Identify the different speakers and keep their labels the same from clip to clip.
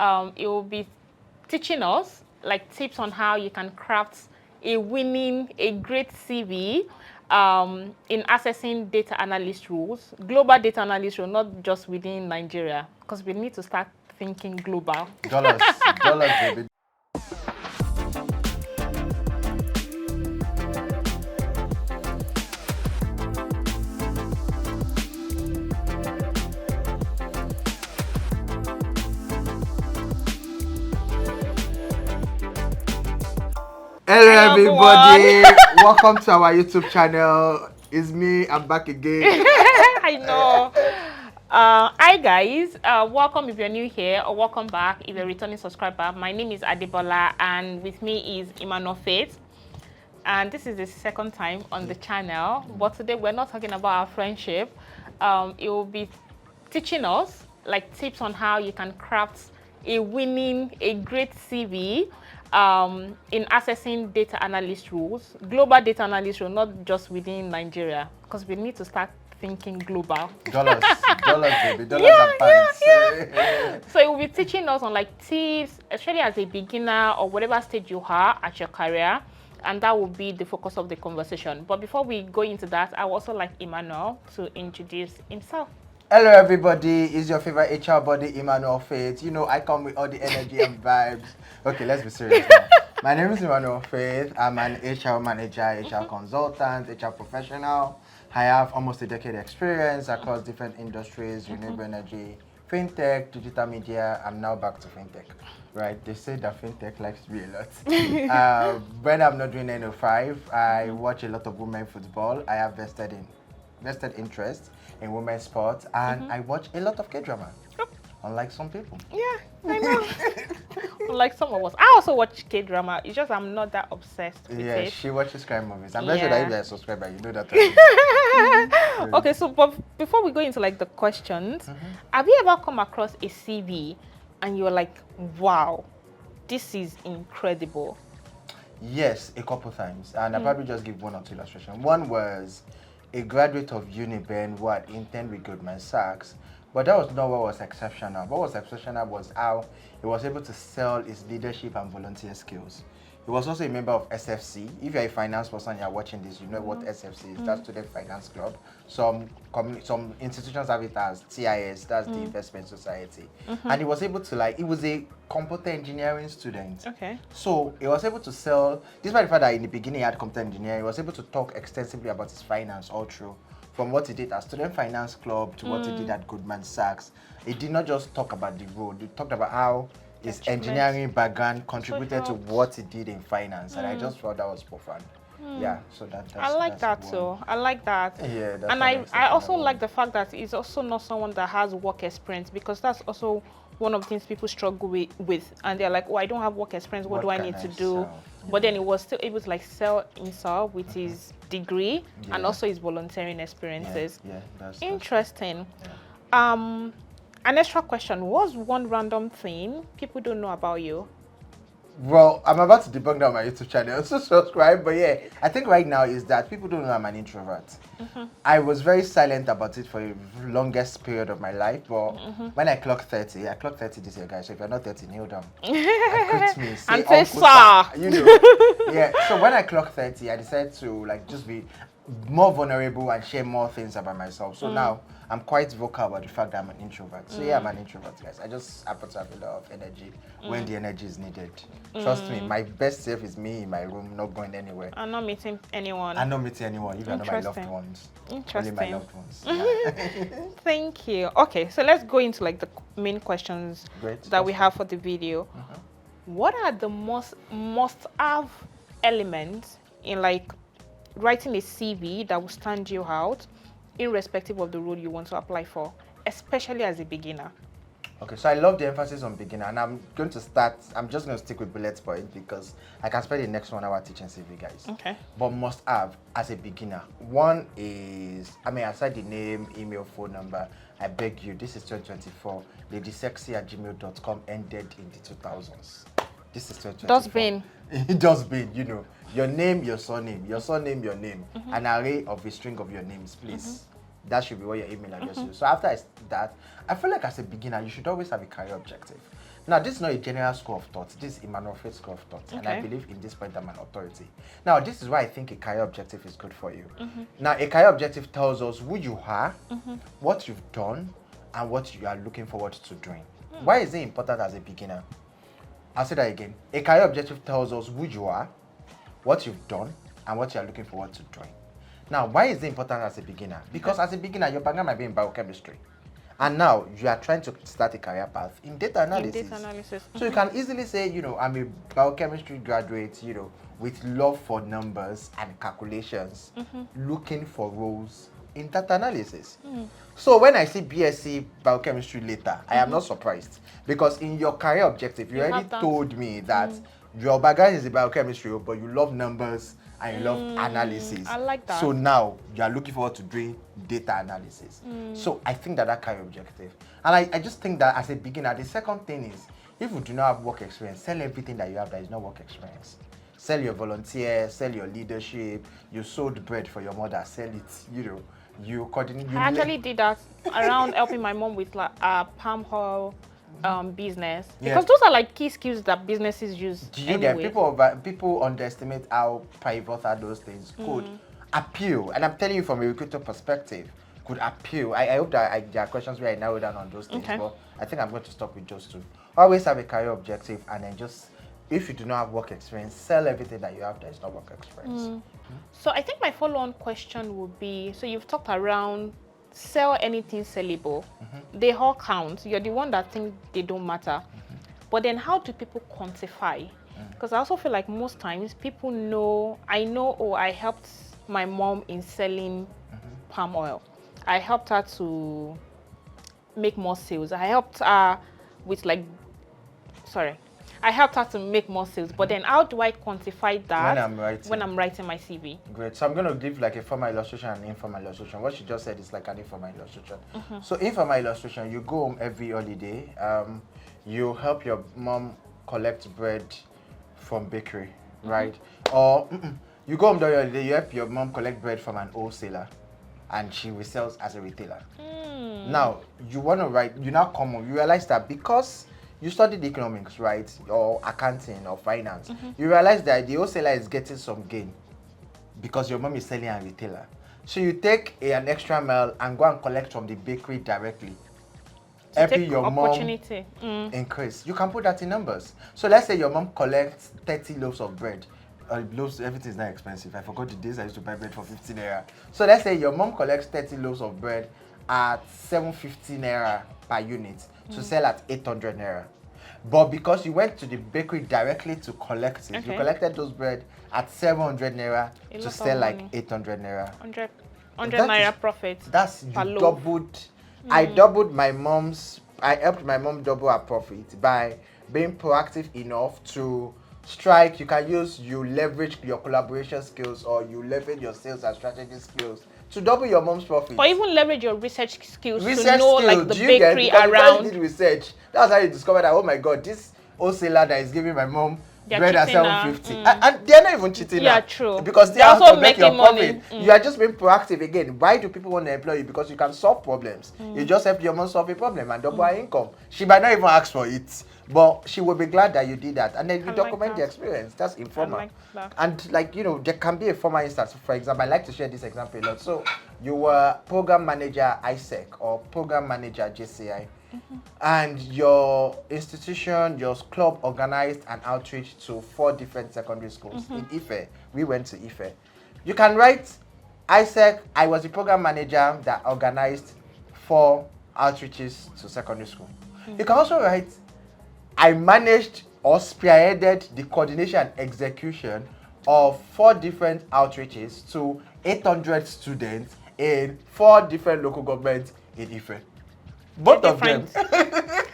Speaker 1: It will be teaching us like tips on how you can craft a great CV in accessing data analyst roles, global data analyst role, not just within Nigeria, because we need to start thinking global.
Speaker 2: Dollars, dollars, baby. Hello everybody, welcome to our YouTube channel. It's me, I'm back again.
Speaker 1: I know. Hi guys, welcome if you're new here, or welcome back if you're a returning subscriber. My name is Adebola, and with me is Emmanuel, and this is the second time on the channel. But today we're not talking about our friendship. It will be teaching us like tips on how you can craft a great CV in accessing data analyst roles, global data analyst role, not just within Nigeria, because we need to start thinking global.
Speaker 2: Dollars, dollars, baby, dollars and pants.
Speaker 1: Yeah. So it will be teaching us on like tips, especially as a beginner or whatever stage you are at your career, and that will be the focus of the conversation. But before we go into that, I would also like Emmanuel to introduce himself.
Speaker 2: Hello everybody, it's your favorite HR buddy, Emmanuel Faith. You know, I come with all the energy and vibes. Okay, let's be serious now. My name is Emmanuel Faith. I'm an HR manager, HR consultant, HR professional. I have almost a decade experience across different industries, renewable energy, fintech, digital media. I'm now back to fintech. Right, they say that fintech likes me a lot. When I'm not doing 9 to 5, I watch a lot of women football. I have vested interest in women's sports, and I watch a lot of K-drama, unlike some people.
Speaker 1: Yeah, I know. Like some of us. I also watch K-drama. It's just I'm not that obsessed with it.
Speaker 2: She watches crime movies. I'm not sure that if you're a subscriber, you know that.
Speaker 1: Okay, so but before we go into like the questions, have you ever come across a CV and you're like, wow, this is incredible?
Speaker 2: Yes, a couple times, and I'll probably just give one or two illustrations. One was a graduate of Uniben who had interned with Goldman Sachs, but that was not what was exceptional. What was exceptional was how he was able to sell his leadership and volunteer skills. He was also a member of SFC. If you're a finance person and you're watching this, you know what SFC is. That's Student Finance Club. Some institutions have it as TIS, that's the Investment Society. And he was able to he was a computer engineering student.
Speaker 1: Okay.
Speaker 2: So he was able to sell, despite the fact that in the beginning he had computer engineering, he was able to talk extensively about his finance all through. From what he did at Student Finance Club to what he did at Goldman Sachs. He did not just talk about the role, he talked about how his engineering background contributed to what he did in finance, and I just thought that was profound. Yeah, so that's
Speaker 1: I like that
Speaker 2: one.
Speaker 1: too. I like that.
Speaker 2: Yeah, that's
Speaker 1: and I also like the fact that he's also not someone that has work experience, because that's also one of the things people struggle with, and they're like, oh, I don't have work experience, what do I need to do?
Speaker 2: sell?
Speaker 1: But then he was still able to like sell himself with his degree and also his volunteering experiences.
Speaker 2: Yeah, that's
Speaker 1: Interesting. An extra question, what's one random thing people don't know about you?
Speaker 2: Well, I'm about to debunk that on my YouTube channel, so subscribe. But yeah, I think right now is that people don't know I'm an introvert. I was very silent about it for the longest period of my life, but when I clocked 30, I clocked 30 this year, guys. So if you're not 30, kneel down. Greet me, say
Speaker 1: And say,
Speaker 2: Uncle
Speaker 1: sir.
Speaker 2: You know. Yeah. So when I clocked 30, I decided to just be more vulnerable and share more things about myself. So now I'm quite vocal about the fact that I'm an introvert. So yeah, I'm an introvert, guys. I just happen to have a lot of energy when the energy is needed. Trust me, my best self is me in my room, not going anywhere.
Speaker 1: I'm not meeting anyone.
Speaker 2: I'm not meeting anyone, even my loved ones.
Speaker 1: Interesting.
Speaker 2: Only my loved ones. Yeah.
Speaker 1: Thank you. Okay, so let's go into like the main questions that we have for the video. What are the must-have elements in like writing a CV that will stand you out, irrespective of the role you want to apply for, especially as a beginner?
Speaker 2: Okay, so I love the emphasis on beginner, and I'm just going to stick with bullet point because I can spend the next 1 hour teaching CV, guys.
Speaker 1: Okay.
Speaker 2: But must have as a beginner. One is, aside the name, email, phone number, I beg you, this is 2024. ladysexy@gmail.com ended in the 2000s. This is 2024.
Speaker 1: Dustbin.
Speaker 2: Dustbin, you know. Your name, your surname, your name. An array of a string of your names, please. That should be what your email address is. So after that, I feel like as a beginner, you should always have a career objective. Now, this is not a general school of thought. This is Emmanuel Faith school of thought. And I
Speaker 1: Okay.
Speaker 2: believe in this point I'm an authority. Now, this is why I think a career objective is good for you. Now, a career objective tells us who you are, what you've done, and what you are looking forward to doing. Why is it important as a beginner? I'll say that again. A career objective tells us who you are, what you've done, and what you are looking forward to doing. Now, why is it important as a beginner? Because as a beginner, your background might be in biochemistry. And now you are trying to start a career path in data analysis.
Speaker 1: In data analysis.
Speaker 2: So you can easily say, I'm a biochemistry graduate, with love for numbers and calculations, looking for roles in data analysis. So when I see BSc biochemistry later, I am not surprised, because in your career objective, you already told me that your background is in biochemistry, but you love numbers and you love analysis.
Speaker 1: I like that.
Speaker 2: So now you are looking forward to doing data analysis. So I think that career objective. And I just think that as a beginner, the second thing is, if you do not have work experience, sell everything that you have that is not work experience. Sell your volunteer, sell your leadership, you sold bread for your mother, sell it, you coordinate.
Speaker 1: I actually did that around helping my mom with like palm oil business, because those are like key skills that businesses use.
Speaker 2: Do you get people underestimate how pivotal those things could appeal? And I'm telling you from a recruiter perspective, could appeal. I hope that there are questions where I narrow down on those things, but I think I'm going to stop with just two. Always have a career objective, and then just, if you do not have work experience, sell everything that you have that is not work experience.
Speaker 1: So I think my follow-on question would be, so you've talked around sell anything sellable. They all count. You're the one that thinks they don't matter. But then how do people quantify? Because I also feel like most times people know, I helped my mom in selling palm oil. I helped her to make more sales. I helped her with I helped her to make more sales. But then how do I quantify that when I'm writing my CV?
Speaker 2: Great. So I'm going to give like a formal illustration and informal illustration. What she just said is like an informal illustration. So informal illustration, you go home every holiday. You help your mom collect bread from bakery, right? Or you go home during your holiday, you help your mom collect bread from an wholesaler, and she resells as a retailer. Now, you want to write, you now come home, you realize that because you studied economics, right, or accounting or finance, you realize that the wholesaler is getting some gain because your mom is selling a retailer. So you take an extra mile and go and collect from the bakery directly. Helping your mom increase. You can put that in numbers. So let's say your mom collects 30 loaves of bread. Loaves, everything is not expensive. I forgot the days I used to buy bread for 15 naira. So let's say your mom collects 30 loaves of bread at 750 naira per unit to sell at 800 naira. But because you went to the bakery directly to collect it, you collected those bread at 700 naira to sell like 800 naira.
Speaker 1: 100 naira profit.
Speaker 2: That's you doubled. I helped my mom double her profit by being proactive enough to strike. You leverage your collaboration skills, or you leverage your sales and strategy skills to double your mom's profit.
Speaker 1: Or even leverage your research skills to know like the bakery around.
Speaker 2: You did research. That's how you discovered that, oh my God, this wholesaler that is giving my mom bread at 750. And they're not even cheating.
Speaker 1: Yeah, true.
Speaker 2: Because they're also making your profit. You are just being proactive again. Why do people want to employ you? Because you can solve problems. You just help your mom solve a problem and double her income. She might not even ask for it, but she will be glad that you did that. And then you document the experience. That's informal. And there can be a formal instance. For example, I like to share this example a lot. So you were program manager ISEC or program manager JCI. And your institution, your club organized an outreach to 4 different secondary schools in Ife. We went to Ife. You can write, ISEC, I was the program manager that organized 4 outreaches to secondary school. You can also write, I managed or spearheaded the coordination and execution of 4 different outreaches to 800 students in 4 different local governments in Ife. Both of them.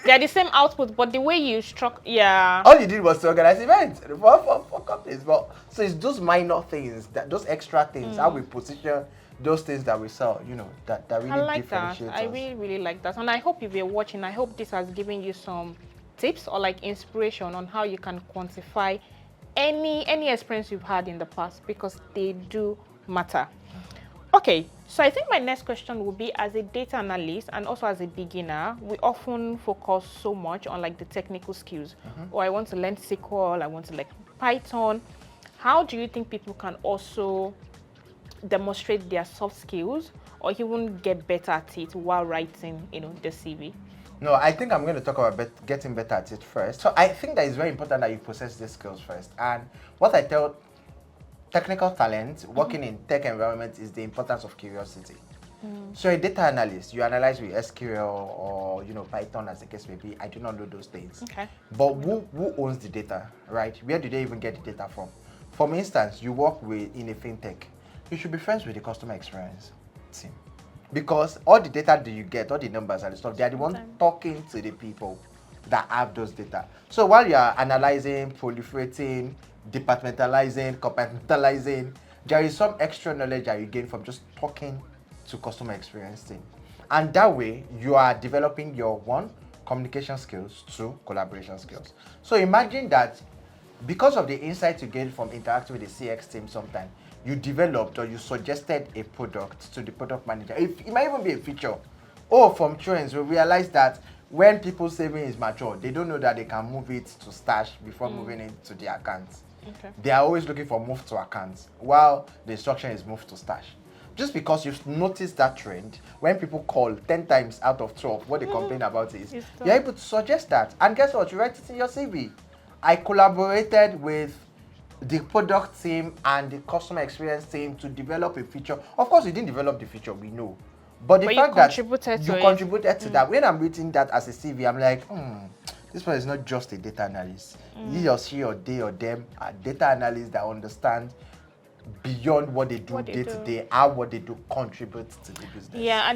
Speaker 1: They're the same output, but the way you struck,
Speaker 2: all you did was to organize events for companies. But so it's those minor things, those extra things, how we position those things that we sell, that really differentiates us.
Speaker 1: I really, really like that. And I hope if you're watching, I hope this has given you some tips or like inspiration on how you can quantify any experience you've had in the past, because they do matter. Okay. Okay, so I think my next question would be, as a data analyst and also as a beginner, we often focus so much on like the technical skills. Or I want to learn SQL, I want to like Python. How do you think people can also demonstrate their soft skills or even get better at it while writing, the CV?
Speaker 2: No, I think I'm going to talk about getting better at it first. So I think that it's very important that you possess these skills first. And what I tell technical talent working in tech environment is the importance of curiosity. So a data analyst, you analyze with SQL or Python as the case may be. I do not know those things.
Speaker 1: Okay.
Speaker 2: But who owns the data, right? Where do they even get the data from? For instance, you work in a fintech. You should be friends with the customer experience team. Because all the data that you get, all the numbers and the stuff, they are the ones talking to the people that have those data. So while you are analyzing, proliferating, departmentalizing, compartmentalizing, there is some extra knowledge that you gain from just talking to customer experience team. And that way, you are developing your communication skills, two, collaboration skills. So imagine that because of the insight you gain from interacting with the CX team sometime, you developed or you suggested a product to the product manager. It might even be a feature. Or from trends, we realize that when people's saving is mature, they don't know that they can move it to stash before moving it to the accounts.
Speaker 1: Okay.
Speaker 2: They are always looking for move to accounts, while the instruction is move to stash. Just because you've noticed that trend, when people call 10 times out of 12, what they complain about is, you're able to suggest that. And guess what? You write it in your CV. I collaborated with the product team and the customer experience team to develop a feature. Of course, you didn't develop the feature, we know. But the fact that you contributed to that, when I'm reading that as a CV, I'm like, this one is not just a data analyst. He or she or they or them are data analysts that understand beyond what they do day to day, how what they do contributes to the business.
Speaker 1: Yeah,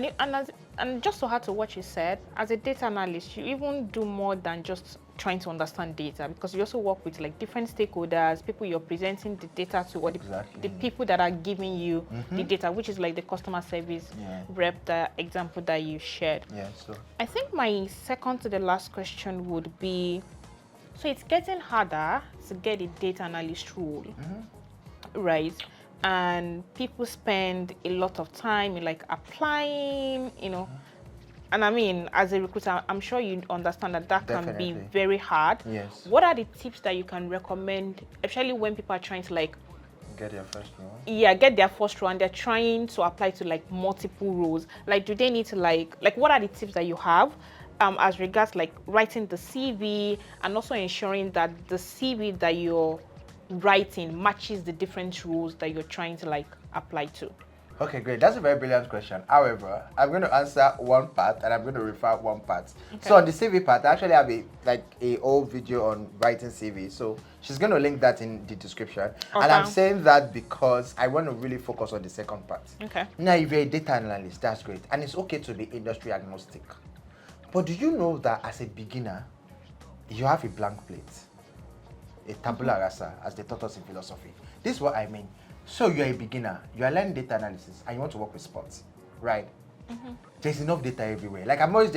Speaker 1: and just to add to what you said, as a data analyst, you even do more than just trying to understand data, because you also work with like different stakeholders, people you're presenting the data to, or the people that are giving you the data, which is like the customer service rep, the example that you shared.
Speaker 2: Yeah, so
Speaker 1: I think my second to the last question would be, so it's getting harder to get a data analyst role, right? And people spend a lot of time in like applying, and I mean, as a recruiter, I'm sure you understand that can be very hard.
Speaker 2: Yes.
Speaker 1: What are the tips that you can recommend, especially when people are trying to like
Speaker 2: get their first role?
Speaker 1: Yeah, get their first role and they're trying to apply to like multiple roles. Like, do they need to like what are the tips that you have as regards like writing the CV and also ensuring that the CV that you're writing matches the different roles that you're trying to like apply to?
Speaker 2: Okay, great. That's a very brilliant question. However, I'm going to answer one part and I'm going to refer one part. Okay. So on the CV part, I actually have a old video on writing CV. So she's going to link that in the description. Okay. And I'm saying that because I want to really focus on the second part. Okay. Now, if you're a data analyst, that's great. And it's okay to be industry agnostic. But do you know that as a beginner, you have a blank plate? A tabula rasa, as they taught us in philosophy. This is what I mean. So you're a beginner, you are learning data analysis, and you want to work with sports, right? There's enough data everywhere. Like, I'm always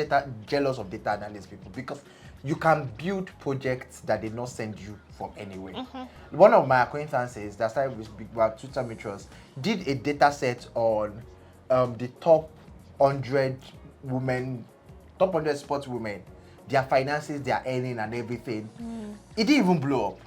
Speaker 2: jealous of data analyst people because you can build projects that they not send you from anywhere. One of my acquaintances that started with Twitter Mutuals did a data set on the top 100 women, top 100 sports women, their finances, their earning and everything. It didn't even blow up.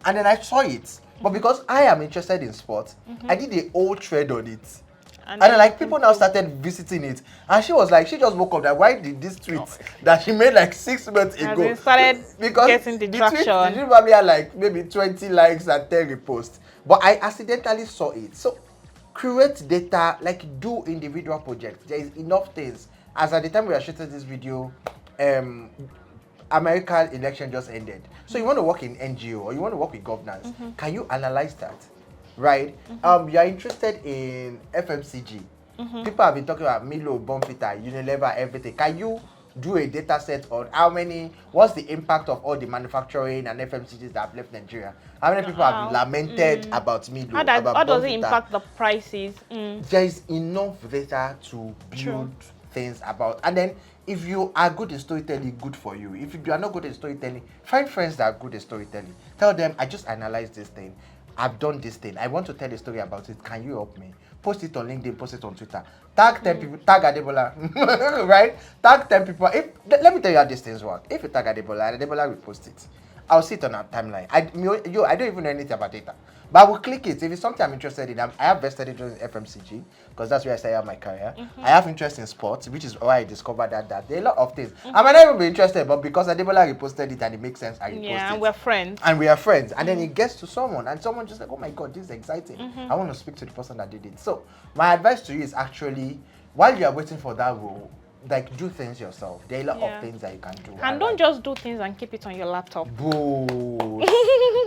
Speaker 2: And then I saw it. But because I am interested in sports, I did a whole thread on it. And then like people now started visiting it. And she was like, she just woke up that why did this tweet that she made like 6 months ago?
Speaker 1: Started because getting the traction.
Speaker 2: Tweet probably had like maybe 20 likes and 10 reposts. But I accidentally saw it. So create data, like do individual projects. There is enough things. As at the time we are shooting this video, American election just ended. So you want to work in NGO or you want to work with governance. Can you analyze that? Right? You are interested in FMCG. People have been talking about Milo, Bonfita, Unilever, everything. Can you do a data set on what's the impact of all the manufacturing and FMCGs that have left Nigeria? How many people have lamented about Milo,
Speaker 1: how does it impact the prices?
Speaker 2: There is enough data to build things about. And then if you are good in storytelling, good for you. If you are not good in storytelling, find friends that are good in storytelling. Tell them, I just analyzed this thing. I've done this thing. I want to tell a story about it. Can you help me? Post it on LinkedIn, post it on Twitter. Tag 10 people, tag Adebola, right? Tag 10 people. Let me tell you how these things work. If you tag Adebola will post it. I'll see it on our timeline. I don't even know anything about data. But I will click it. If it's something I'm interested in, I have vested interest in FMCG, because that's where I started my career. I have interest in sports, which is why I discovered that there are a lot of things. I might not even be interested, but because Adebola reposted it and it makes sense, I repost it.
Speaker 1: Yeah, and we're friends.
Speaker 2: And we are friends. And then it gets to someone, and someone just like, oh my God, this is exciting. I want to speak to the person that did it. So my advice to you is actually, while you are waiting for that role, like, do things yourself. There are a lot of things that you can do.
Speaker 1: And don't just do things and keep it on your laptop.
Speaker 2: Bro,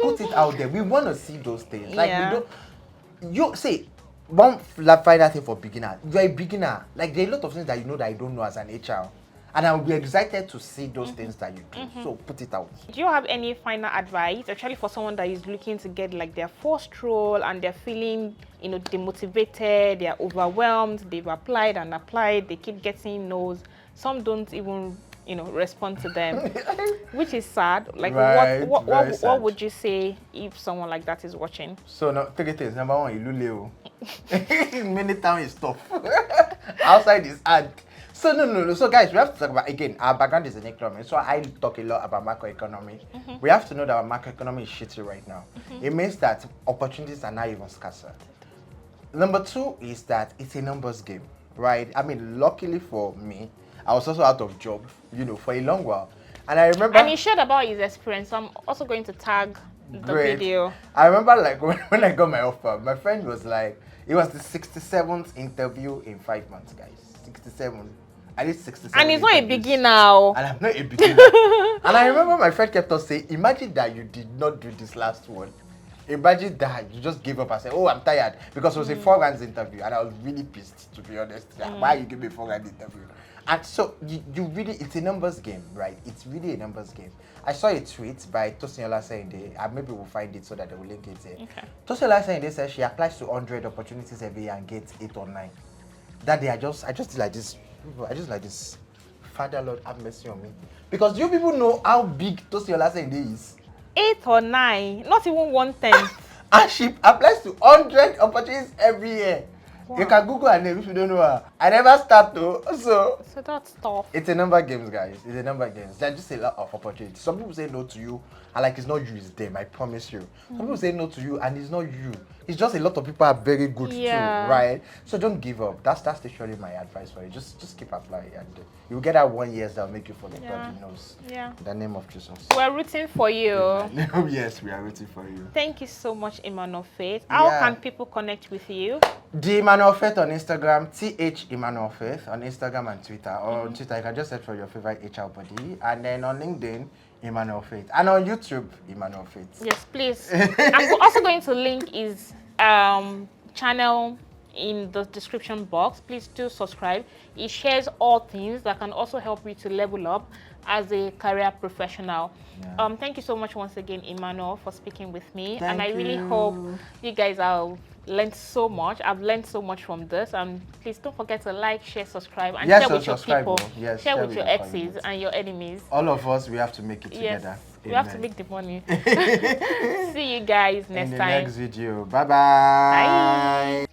Speaker 2: put it out there. We want to see those things. Like, we don't. You say, one final thing for beginner. You're a beginner. Like, there are a lot of things that you know that I don't know as an HR. And I will be excited to see those things that you do. So put it out.
Speaker 1: Do you have any final advice, actually, for someone that is looking to get like their first role and they're feeling, demotivated, they're overwhelmed, they've applied and applied, they keep getting no's, some don't even, respond to them, which is sad. Like,
Speaker 2: right,
Speaker 1: what would you say if someone like that is watching?
Speaker 2: So, no, 3 things. Number one, Iluleo. Many times it's tough. Outside is hard. So no. So guys, we have to talk about, again, our background is in economy. So I talk a lot about macroeconomy. We have to know that our macroeconomy is shitty right now. It means that opportunities are not even scarcer. Number 2 is that it's a numbers game, right? I mean, luckily for me, I was also out of job, for a long while. And I remember...
Speaker 1: And he shared about his experience. So I'm also going to tag the video.
Speaker 2: I remember, like, when I got my offer, my friend was like, it was the 67th interview in 5 months, guys. 67. I did 67.
Speaker 1: And he's not a beginner now.
Speaker 2: And I'm not a beginner. And I remember my friend kept on saying, imagine that you did not do this last one. Imagine that you just gave up and said, oh, I'm tired. Because it was a 4 rounds interview. And I was really pissed, to be honest. Like, why you give me a 4 round interview? And so you really, it's a numbers game, right? It's really a numbers game. I saw a tweet by Tosinyola Sayinde, and maybe we'll find it so that they will link it here.
Speaker 1: Okay.
Speaker 2: Tosinyola Sayinde says she applies to 100 opportunities every year and gets 8 or 9. That day, I just did like this. I just like this. Father Lord, have mercy on me. Because you people know how big Tosinyola Sayinde is.
Speaker 1: 8 or 9, not even 1/10.
Speaker 2: And she applies to 100 opportunities every year. Wow. You can Google her name if you don't know her. I never start to, so
Speaker 1: that's tough.
Speaker 2: It's a number games, guys. It's a number games. There's just a lot of opportunities. Some people say no to you, and like it's not you, it's them. I promise you. Some people say no to you, and it's not you. It's just a lot of people are very good too, right? So don't give up. That's literally my advice for you. Just keep applying, and you'll get that 1 year that'll make you forget God knows.
Speaker 1: Yeah.
Speaker 2: In the name of Jesus.
Speaker 1: We're rooting for you.
Speaker 2: Yes, we are rooting for you.
Speaker 1: Thank you so much, Emmanuel Faith. How can people connect with you?
Speaker 2: The Emmanuel Faith on Instagram, TH Emmanuel Faith on Instagram and Twitter. Or on Twitter, you can just search for your favorite HR body. And then on LinkedIn, Emmanuel Faith. And on YouTube, Emmanuel Faith.
Speaker 1: Yes, please. I'm also going to link his channel in the description box. Please do subscribe. He shares all things that can also help you to level up as a career professional. Thank you so much once again, Emmanuel, for speaking with me. And I really hope you guys have learned so much. I've learned so much from this. And please don't forget to like, share, subscribe, and share with your people.
Speaker 2: Yes,
Speaker 1: share with your exes and your enemies.
Speaker 2: All of us, we have to make it together.
Speaker 1: We have to make the money. See you guys next time.
Speaker 2: In the next video. Bye-bye.
Speaker 1: Bye.